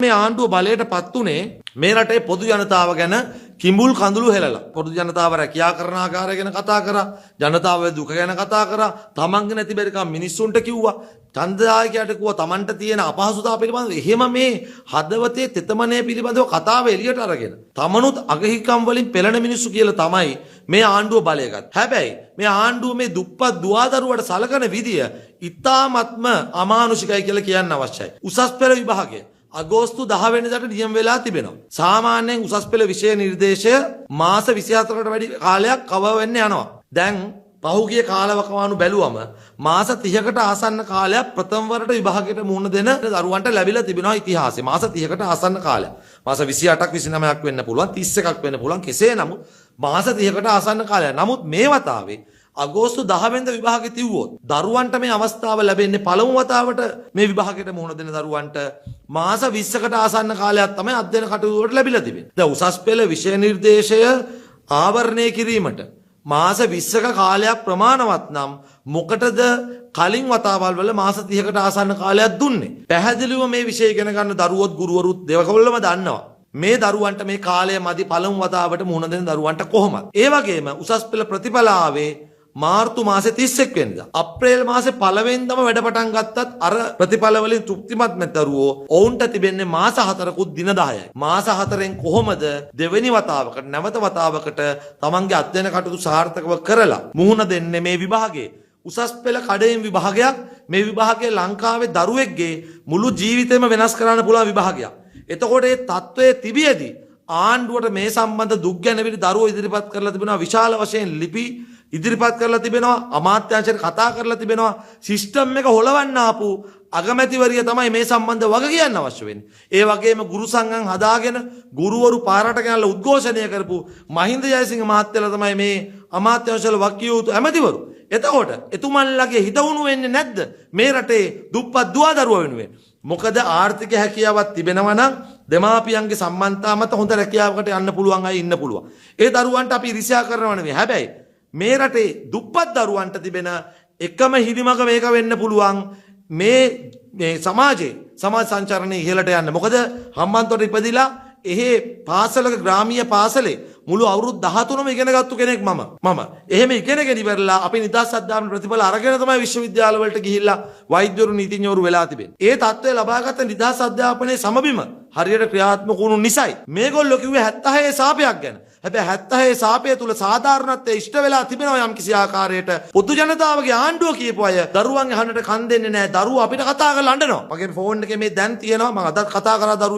මේ ආණ්ඩුව බලයට පත් උනේ මේ රටේ පොදු ජනතාව ගැන කිඹුල් කඳුළු හෙලලා පොදු ජනතාව රැකියා කරන ආකාරය ගැන කතා කරා ජනතාවගේ දුක ගැන කතා කරා තමන්ගේ නැති බැරිකම් මිනිස්සුන්ට කිව්වා ඡන්දදායකයට කිව්වා තමන්ට තියෙන අපහසුතාව පිළිබඳව එහෙම මේ හදවතේ තෙතමනේ පිළිබඳව කතාව එළියට අරගෙන තමනුත් අගහිකම් වලින් පෙළෙන මිනිස්සු කියලා තමයි මේ ආණ්ඩුව බලය ගත්තේ. හැබැයි මේ ආණ්ඩුව මේ දුප්පත් දුවදරුවට සලකන විදිය ඉතාමත්ම අමානුෂිකයි කියලා කියන්න අවශ්‍යයි. උසස් පෙළ විභාගය අගෝස්තු 10 වෙනිදාට නියම වෙලා තිබෙනවා. සාමාන්‍යයෙන් උසස් පෙළ විෂය නිර්දේශය මාස 24කට වැඩි කාලයක් කවර් වෙන්න යනවා. දැන් පහුගිය කාලවකවානු බැලුවම මාස 30කට ආසන්න කාලයක් ප්‍රථම වරට විභාගයට මුහුණ දෙන දරුවන්ට ලැබිලා තිබෙනවා ඉතිහාසයේ. මාස 30කට ආසන්න කාලයක්. මාස 28ක් 29ක් වෙන්න පුළුවන් 31ක් වෙන්න පුළුවන්. කෙසේ නමුත් මාස 30කට ආසන්න කාලයක්. නමුත් මේ වතාවේ අගෝස්තු 10 වෙනිදා විභාගෙ තිව්වොත් දරුවන්ට මේ අවස්ථාව ලැබෙන්නේ පළමු වතාවට මේ විභාගයට මුහුණ දෙන දරුවන්ට මාස 20කට ආසන්න කාලයක් තමයි අධ්‍යයන කටයුතු වලට ලැබිලා තිබෙන්නේ. දැන් උසස් පෙළ විෂය නිර්දේශය ආවරණය කිරීමට මාස 20ක කාලයක් ප්‍රමාණවත් නම් මොකටද කලින් වතාවල් වල මාස 30කට ආසන්න කාලයක් දුන්නේ? පැහැදිලිව මේ විෂය ඉගෙන ගන්න දරුවොත් ගුරුවරුත් දෙවකවලම දන්නවා. මේ දරුවන්ට මේ කාලය මදි පළමු වතාවට මුහුණ දෙන දරුවන්ට කොහොමද? ඒ වගේම උසස් පෙළ ප්‍රතිඵල ආවේ මාර්තු මාසේ 31 වෙනිදා. අප්‍රේල් මාසේ 1 වෙනිදාම වැඩ පටන් ගත්තත් අර ප්‍රතිඵල වලින් තෘප්තිමත් නැතරුවෝ ඔවුන්ට තිබෙන්නේ මාස 4කුත් දින 10යි. මාස 4ෙන් කොහොමද දෙවෙනි වතාවකට නැවත වතාවකට තමන්ගේ අධ්‍යයන කටයුතු සාර්ථකව කරලා මුහුණ දෙන්නේ මේ විභාගයේ? උසස් පෙළ කඩේම් විභාගයක්. මේ විභාගය ලංකාවේ දරුවෙක්ගේ මුළු ජීවිතේම වෙනස් කරන්න පුළුවන් විභාගයක්. එතකොට මේ තත්වයේ තිබියදී ආණ්ඩුවට මේ සම්බන්ධ දුක් ගැනවිලි දරුවෝ ඉදිරිපත් කරලා තිබෙනවා. විශාල වශයෙන් ලිපි ඉදිරිපත් කරලා තිබෙනවා. අමාත්‍යාංශයට කතා කරලා තිබෙනවා. සිස්ටම් එක හොලවන්න ආපු අගමැතිවරිය තමයි මේ සම්බන්ධ වග කියන්න අවශ්‍ය වෙන්නේ. ඒ වගේම ගුරු සංඝම් හදාගෙන ගුරුවරු පාරට ගෙනල්ලා උද්ඝෝෂණය කරපු මහින්ද ජයසිංහ මහත්තයලා තමයි මේ අමාත්‍යාංශවල වකිය යුතු ඇමතිවරු. එතකොට එතුමන්ලගේ හිත උණු වෙන්නේ නැද්ද මේ රටේ දුප්පත් දුවදරුවෝ වෙනුවෙන්? මොකද ආර්ථික හැකියාවක් තිබෙනවා නම් දෙමාපියන්ගේ සම්මන්තා මත හොඳ රැකියාවකට යන්න පුළුවන් අය ඉන්න පුළුවන්. ඒ දරුවන්ට අපි ඉරිසියා කරනව නෙවෙයි. හැබැයි මේ රටේ දුප්පත් දරුවන්ට තිබෙන එකම හිලිමක මේක වෙන්න පුළුවන් මේ සමාජයේ සමාජ සංචාරණයේ ඉහළට යන්න. මොකද හම්බන්තොට ඉපදිලා එහෙ පාසලක ග්‍රාමීය පාසලේ මුළු අවුරුදු 13ම ඉගෙන ගත්තු කෙනෙක් මම. එහෙම ඉගෙනගෙන ඉවරලා අපි නිදහස් අධ්‍යාපන ප්‍රතිඵල අරගෙන තමයි විශ්වවිද්‍යාල වලට ගිහිල්ලා වෛද්‍යවරු නීතිඥවරු වෙලා තිබෙන්නේ. ඒ තත්ත්වය ලබාගත් නිදහස් අධ්‍යාපනයේ සමබිම හරියට ක්‍රියාත්මක වුණු නිසායි මේගොල්ලෝ කිව්වේ 76 සාපයක් ගැන. හැබැයි 76 සාපය තුල සාධාරණත්වයේ ඉෂ්ට වෙලා තිබෙනවා යම් කිසි ආකාරයකට. පොදු ජනතාවගේ ආණ්ඩුව කියපු අය දරුවන් අහන්නට කන් දෙන්නේ නැහැ. දරුවෝ අපිට කතා කරලා අඬනවා. මගේ ෆෝන් එකේ මේ දැන් තියෙනවා මම අදත් කතා කරා දරුවෝ